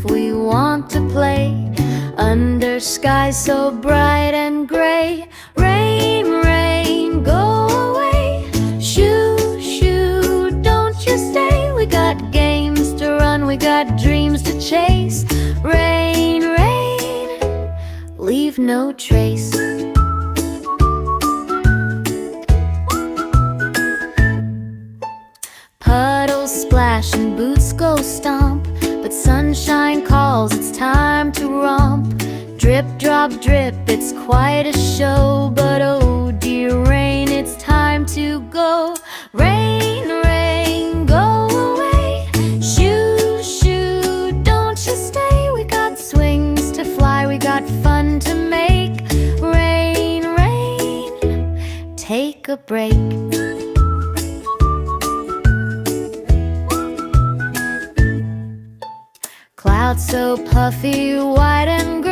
we want to play under skies so bright and gray. Rain, rain, go away. Shoo, shoo, don't you stay. We got games to run, we got dreams to chase. Rain, rain, leave no trace. Puddles splash and boots go stomp, but sunshine calls, it's time to romp. Drip, drop, drip, it's quite a show, but oh dear rain, it's time to go. Rain, rain, go away. Shoo, shoo, don't you stay. We got swings to fly, we got fun to make. Rain, rain, take a break. Clouds so puffy, white and gray.